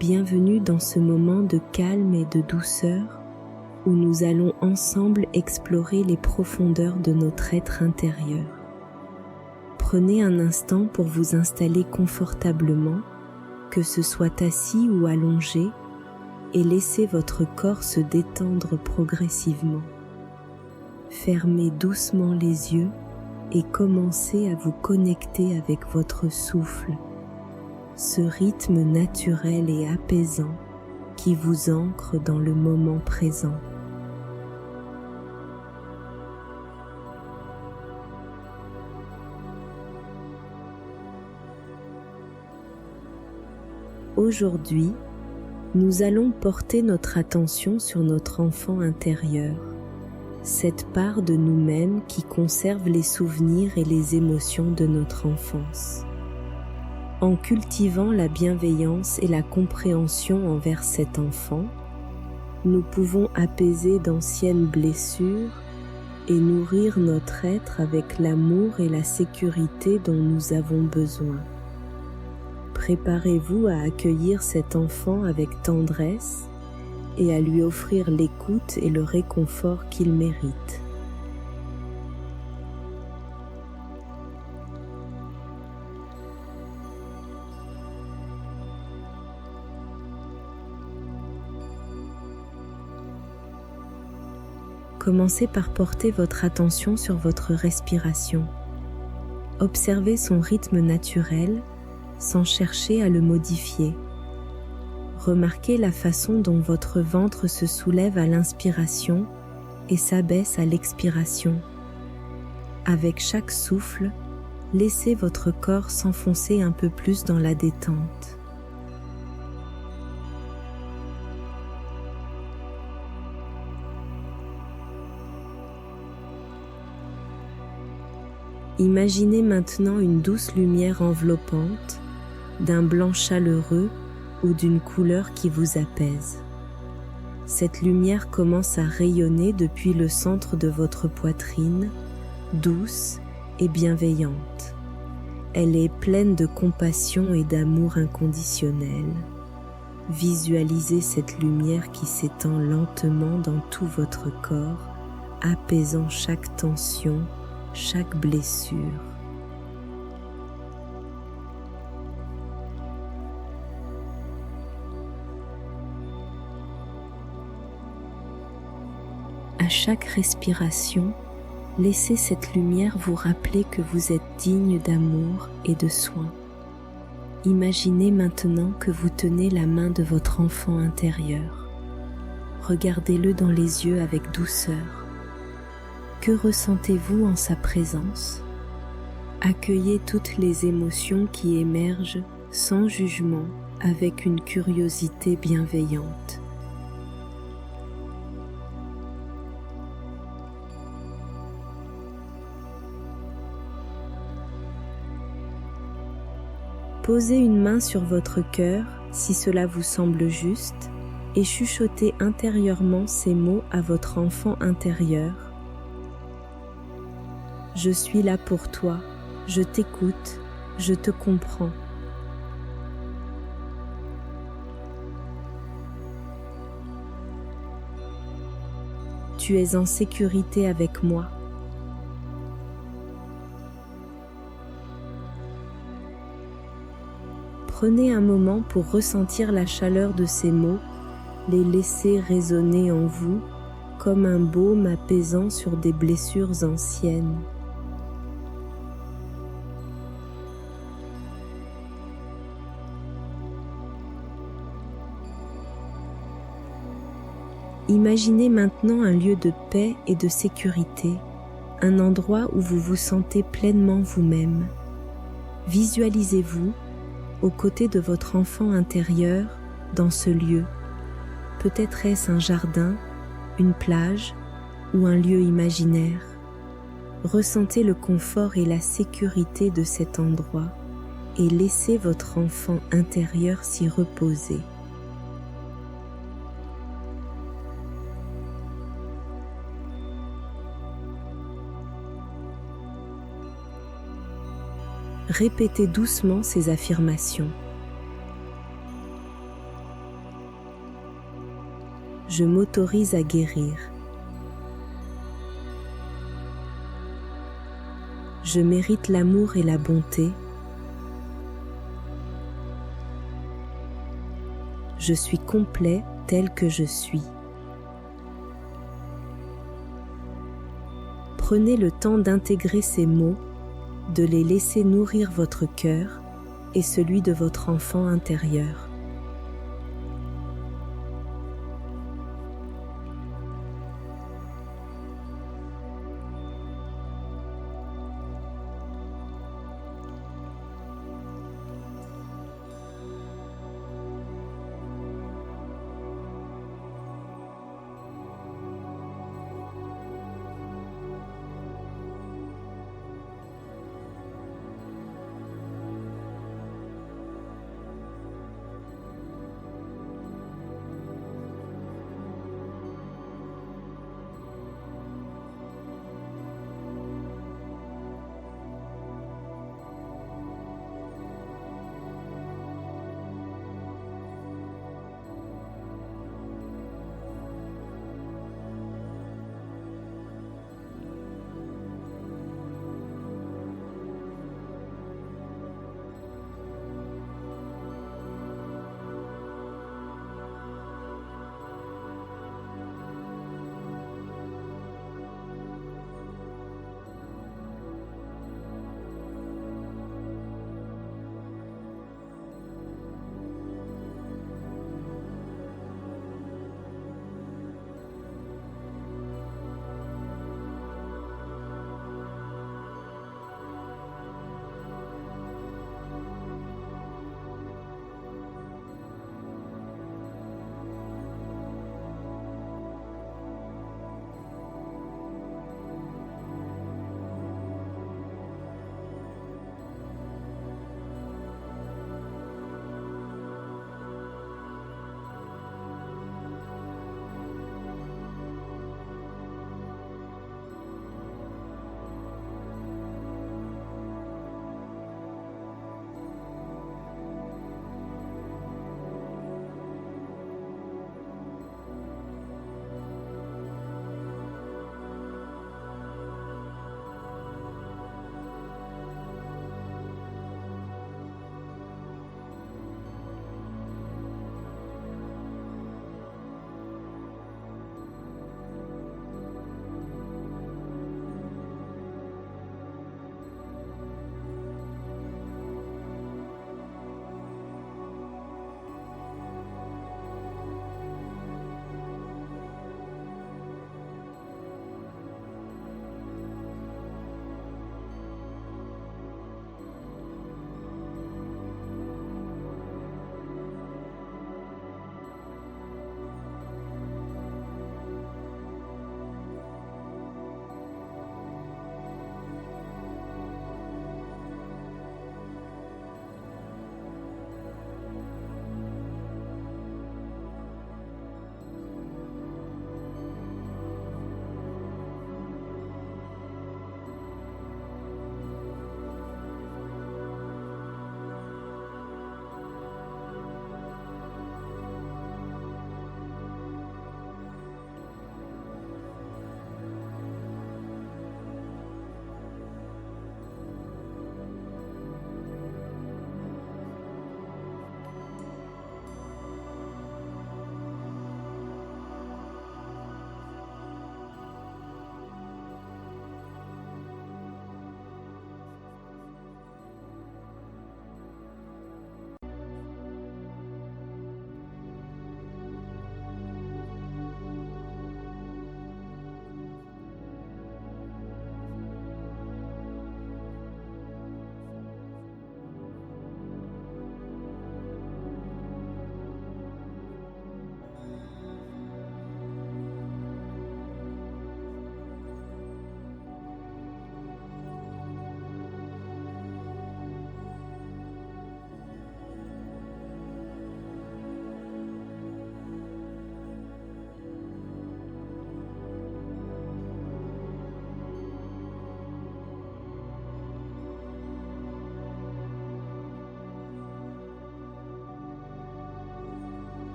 Bienvenue dans ce moment de calme et de douceur où nous allons ensemble explorer les profondeurs de notre être intérieur. Prenez un instant pour vous installer confortablement, que ce soit assis ou allongé, et laissez votre corps se détendre progressivement. Fermez doucement les yeux et commencez à vous connecter avec votre souffle, ce rythme naturel et apaisant qui vous ancre dans le moment présent. Aujourd'hui, nous allons porter notre attention sur notre enfant intérieur, cette part de nous-mêmes qui conserve les souvenirs et les émotions de notre enfance. En cultivant la bienveillance et la compréhension envers cet enfant, nous pouvons apaiser d'anciennes blessures et nourrir notre être avec l'amour et la sécurité dont nous avons besoin. Préparez-vous à accueillir cet enfant avec tendresse et à lui offrir l'écoute et le réconfort qu'il mérite. Commencez par porter votre attention sur votre respiration. Observez son rythme naturel sans chercher à le modifier. Remarquez la façon dont votre ventre se soulève à l'inspiration et s'abaisse à l'expiration. Avec chaque souffle, laissez votre corps s'enfoncer un peu plus dans la détente. Imaginez maintenant une douce lumière enveloppante, d'un blanc chaleureux ou d'une couleur qui vous apaise. Cette lumière commence à rayonner depuis le centre de votre poitrine, douce et bienveillante. Elle est pleine de compassion et d'amour inconditionnel. Visualisez cette lumière qui s'étend lentement dans tout votre corps, apaisant chaque tension, chaque blessure. À chaque respiration, laissez cette lumière vous rappeler que vous êtes digne d'amour et de soins. Imaginez maintenant que vous tenez la main de votre enfant intérieur. Regardez-le dans les yeux avec douceur. Que ressentez-vous en sa présence? Accueillez toutes les émotions qui émergent sans jugement, avec une curiosité bienveillante. Posez une main sur votre cœur si cela vous semble juste et chuchotez intérieurement ces mots à votre enfant intérieur. Je suis là pour toi, je t'écoute, je te comprends. Tu es en sécurité avec moi. Prenez un moment pour ressentir la chaleur de ces mots, les laisser résonner en vous comme un baume apaisant sur des blessures anciennes. Imaginez maintenant un lieu de paix et de sécurité, un endroit où vous vous sentez pleinement vous-même. Visualisez-vous aux côtés de votre enfant intérieur dans ce lieu. Peut-être est-ce un jardin, une plage ou un lieu imaginaire. Ressentez le confort et la sécurité de cet endroit et laissez votre enfant intérieur s'y reposer. Répétez doucement ces affirmations. Je m'autorise à guérir. Je mérite l'amour et la bonté. Je suis complet tel que je suis. Prenez le temps d'intégrer ces mots, de les laisser nourrir votre cœur et celui de votre enfant intérieur.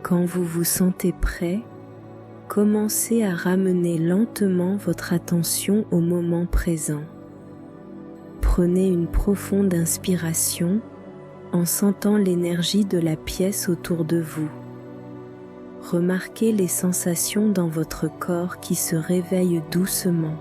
Quand vous vous sentez prêt, commencez à ramener lentement votre attention au moment présent. Prenez une profonde inspiration en sentant l'énergie de la pièce autour de vous. Remarquez les sensations dans votre corps qui se réveillent doucement.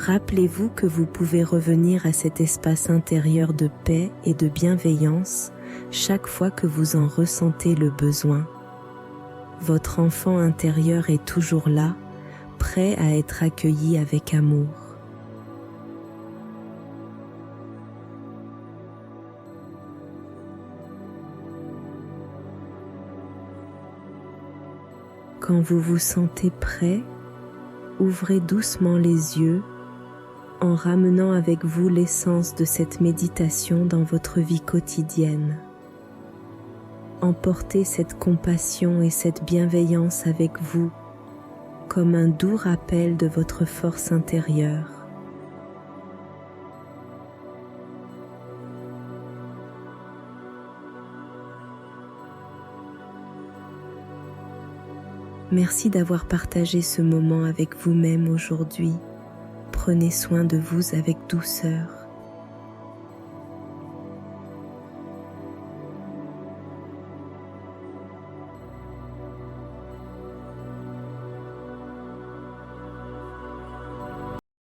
Rappelez-vous que vous pouvez revenir à cet espace intérieur de paix et de bienveillance chaque fois que vous en ressentez le besoin. Votre enfant intérieur est toujours là, prêt à être accueilli avec amour. Quand vous vous sentez prêt, ouvrez doucement les yeux en ramenant avec vous l'essence de cette méditation dans votre vie quotidienne. Emportez cette compassion et cette bienveillance avec vous comme un doux rappel de votre force intérieure. Merci d'avoir partagé ce moment avec vous-même aujourd'hui. Prenez soin de vous avec douceur.